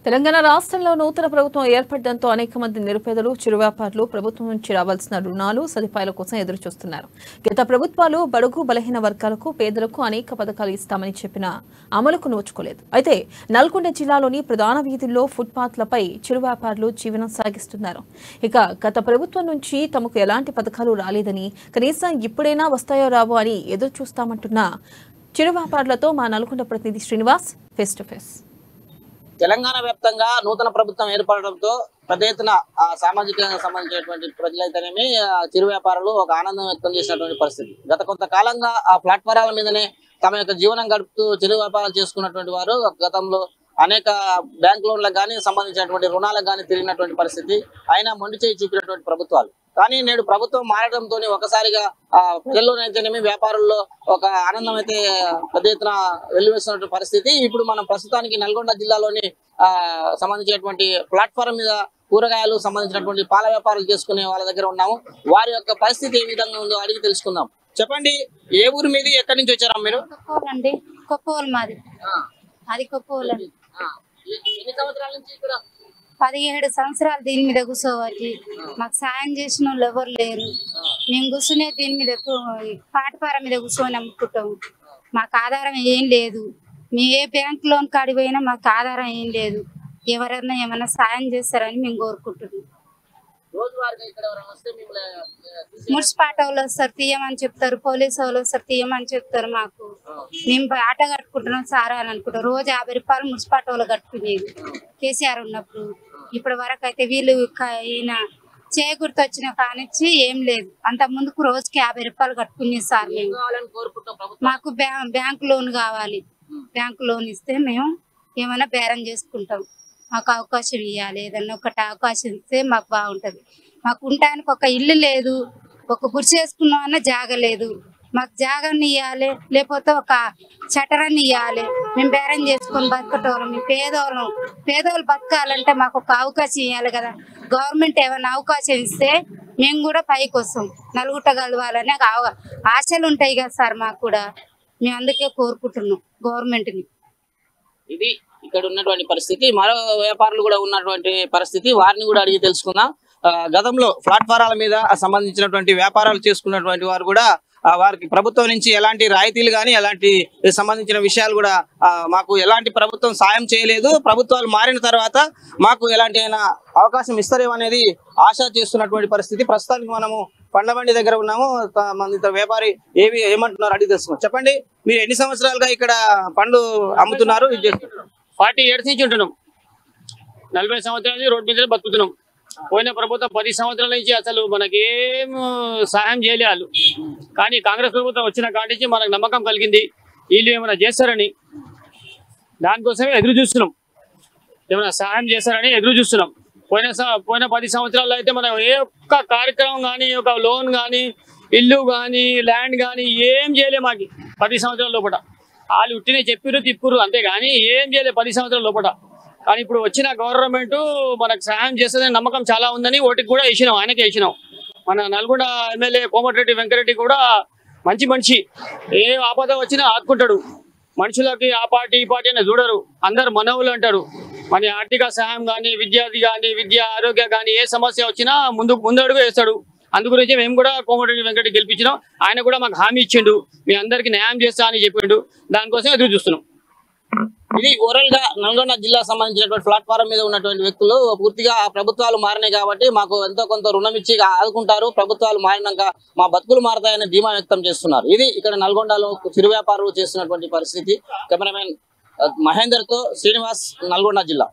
తెలంగాణ రాష్ట్రంలో నూతన ప్రభుత్వం ఏర్పడడంతో అనేక మంది నిరుపేదలు చిరు వ్యాపారులు ప్రభుత్వం నుంచి రావాల్సిన రుణాలు సదుపాయాల కోసం ఎదురుచూస్తున్నారు. గత ప్రభుత్వాలు బడుగు బలహీన వర్గాలకు పేదలకు అనేక పథకాలు ఇస్తామని చెప్పినా అమలుకు నోచుకోలేదు. అయితే నల్గొండ జిల్లాలోని ప్రధాన వీధుల్లో ఫుట్పాత్లపై చిరు వ్యాపారులు జీవనం సాగిస్తున్నారు. ఇక గత ప్రభుత్వం నుంచి తమకు ఎలాంటి పథకాలు రాలేదని, కనీసం ఇప్పుడైనా వస్తాయో రావో అని ఎదురు చూస్తామంటున్న చిరు వ్యాపారులతో మా నల్గొండ ప్రతినిధి Srinivas face to face. Telangana వ్యాప్తంగా నూతన ప్రభుత్వం ఏర్పడడంతో పెద్ద ఎత్తున సామాజికంగా సంబంధించినటువంటి ప్రజలైతేనేమి చిరు వ్యాపారులు ఒక ఆనందం వ్యక్తం చేసినటువంటి పరిస్థితి. గత కొంతకాలంగా ఆ ప్లాట్ఫారాల మీదనే తమ యొక్క జీవనం గడుపుతూ చిరు వ్యాపారాలు చేసుకున్నటువంటి వారు గతంలో అనేక బ్యాంక్ లోన్లకు కానీ సంబంధించినటువంటి రుణాలకు కానీ తిరిగినటువంటి పరిస్థితి. అయినా మొండి చేయి చూపినటువంటి ప్రభుత్వాలు. కానీ నేడు ప్రభుత్వం మారడంతో ఒకసారిగా ప్రజల్లోనైతేనేమి వ్యాపారుల్లో ఒక ఆనందం అయితే పెద్ద ఎత్తున వెల్లువేస్తున్నటువంటి పరిస్థితి. ఇప్పుడు మనం ప్రస్తుతానికి నల్గొండ జిల్లాలోని సంబంధించినటువంటి ప్లాట్ఫారం మీద కూరగాయలు సంబంధించినటువంటి పాల వ్యాపారాలు చేసుకునే వాళ్ళ దగ్గర ఉన్నాము. వారి యొక్క పరిస్థితి ఏ విధంగా ఉందో అడిగి తెలుసుకుందాం. చెప్పండి, ఏ ఊరు మీది, ఎక్కడి నుంచి వచ్చారా మీరు? కొప్పోలండి, కొప్పోలు మాది. అది కొప్పోలండి. ఎన్ని సంవత్సరాల నుంచి ఇక్కడ? 17 సంవత్సరాలు దీని మీద కూర్చోవాలి. మాకు సాయం చేసిన వాళ్ళు ఎవరు లేరు. మేము కూర్చునే దీని మీద పాటపార మీద కూర్చొని అమ్ముకుంటాం. మాకు ఆధారం ఏం లేదు. మేము ఏ బ్యాంక్ లోన్ కాడి పోయినా మాకు ఆధారం ఏం లేదు. ఎవరైనా ఏమైనా సాయం చేస్తారని మేము కోరుకుంటున్నాం. మున్సిపాలిటీ వాళ్ళు వస్తారు తీయమని చెప్తారు, పోలీసు వాళ్ళు వస్తారు తీయమని చెప్తారు. మాకు మేము ఆట కట్టుకుంటున్నాం సారా అని అనుకుంటాం. రోజు 50 రూపాయలు మున్సిపాలిటీ వాళ్ళు కట్టుకునేది కేసీఆర్ ఉన్నప్పుడు. ఇప్పటి వరకు అయితే వీళ్ళు ఈయన చేకూర్తి వచ్చిన కానిచ్చి ఏం లేదు. అంత ముందుకు రోజుకి 50 రూపాయలు కట్టుకునేది సార్. మేము మాకు బ్యాంక్ లోన్ కావాలి. బ్యాంక్ లోన్ ఇస్తే మేము ఏమైనా బేరం చేసుకుంటాం. మాకు అవకాశం ఇవ్వాలి. ఏదన్నా ఒకటి అవకాశం ఇస్తే మాకు బాగుంటుంది. మాకు ఉండడానికి ఒక ఇల్లు లేదు, ఒక గుడిసె వేసుకున్నామన్నా జాగ లేదు. మాకు జాగాన్ని ఇవ్వాలి, లేకపోతే ఒక చటరాన్ని ఇవ్వాలి. మేము బేరం చేసుకొని బతకటోళ్ళం. మేము పేదోళ్ళు బతకాలంటే మాకు ఒక అవకాశం ఇవ్వాలి కదా. గవర్నమెంట్ ఏమైనా అవకాశం ఇస్తే మేము కూడా పైకి వస్తాం. నలుగుట కలవాలని ఆశలు ఉంటాయి కదా సార్ మాకు కూడా. మేము అందుకే కోరుకుంటున్నాం గవర్నమెంట్ని. ఇది ఇక్కడ ఉన్నటువంటి పరిస్థితి. మరో వ్యాపారులు కూడా ఉన్నటువంటి పరిస్థితి, వారిని కూడా అడిగి తెలుసుకుందాం. గతంలో ప్లాట్ఫారాల మీద సంబంధించినటువంటి వ్యాపారాలు చేసుకున్నటువంటి వారు కూడా వారికి ప్రభుత్వం నుంచి ఎలాంటి రాయితీలు కానీ ఎలాంటి సంబంధించిన విషయాలు కూడా మాకు ఎలాంటి ప్రభుత్వం సాయం చేయలేదు. ప్రభుత్వాలు మారిన తర్వాత మాకు ఎలాంటి అయినా అవకాశం ఇస్తారేమో అనేది ఆశ చేస్తున్నటువంటి పరిస్థితి. ప్రస్తుతానికి మనము పండ్లబండి దగ్గర ఉన్నాము. సంబంధిత వ్యాపారి ఏమంటున్నారు అడిగి తెలుసుకున్నాం. చెప్పండి, మీరు ఎన్ని సంవత్సరాలుగా ఇక్కడ పండ్లు అమ్ముతున్నారు? 40 years నుంచి ఉంటున్నాం. 40 సంవత్సరాల నుంచి రోడ్డు మీద బతుకుతున్నాం. పోయిన ప్రభుత్వం 10 సంవత్సరాల నుంచి అసలు మనకేం సహాయం చేయలేదు. కానీ కాంగ్రెస్ ప్రభుత్వం వచ్చిన కాడి నుంచి మనకు నమ్మకం కలిగింది, వీళ్ళు ఏమైనా చేస్తారని. దానికోసమే ఎదురు చూస్తున్నాం. ఏమైనా సహాయం చేస్తారని ఎదురు చూస్తున్నాం. పోయిన 10 సంవత్సరాల్లో అయితే మనం ఏ ఒక్క కార్యక్రమం కానీ, ఒక లోన్ కానీ, ఇల్లు కానీ, ల్యాండ్ కానీ ఏం చేయలే మాకు 10 సంవత్సరాల లోపల. వాళ్ళు ఉట్టినే చెప్పిరు తిప్పురు అంతే కానీ ఏం చేయలేదు 10 సంవత్సరాల లోపల. కానీ ఇప్పుడు వచ్చిన గవర్నమెంట్ మనకు సహాయం చేస్తుందని నమ్మకం చాలా ఉందని ఓటికి కూడా వేసినాం, ఆయనకే వేసినాం. మన నల్గొండ ఎమ్మెల్యే కోమటిరెడ్డి వెంకరెడ్డి కూడా మంచి మనిషి. ఏ ఆపద వచ్చినా ఆదుకుంటాడు. మనుషులకి ఆ పార్టీ ఈ పార్టీ అని చూడరు, అందరు మనవులు అంటారు. మన ఆర్థిక సహాయం కానీ, విద్యార్థి కానీ, విద్య ఆరోగ్య కానీ ఏ సమస్య వచ్చినా ముందడుగు వేస్తాడు. అందుగురించి మేము కూడా కోమటిరెడ్డి వెంకరెడ్డి గెలిపించినాం. ఆయన కూడా మాకు హామీ ఇచ్చిండు, మీ అందరికి న్యాయం చేస్తా అని చెప్పిండు. దానికోసం ఎదురు చూస్తున్నాం. ఇది ఓవరాల్ గా నల్గొండ జిల్లా సంబంధించినటువంటి ప్లాట్ఫారం మీద ఉన్నటువంటి వ్యక్తులు పూర్తిగా ప్రభుత్వాలు మారినాయి కాబట్టి మాకు ఎంతో కొంత రుణం ఇచ్చి ఆదుకుంటారు, ప్రభుత్వాలు మారినాక మా బతుకులు మారతాయని ధీమా వ్యక్తం చేస్తున్నారు. ఇది ఇక్కడ నల్గొండలో చిరు వ్యాపారులు చేస్తున్నటువంటి పరిస్థితి. కెమెరామెన్ మహేందర్ తో శ్రీనివాస్, నల్గొండ జిల్లా.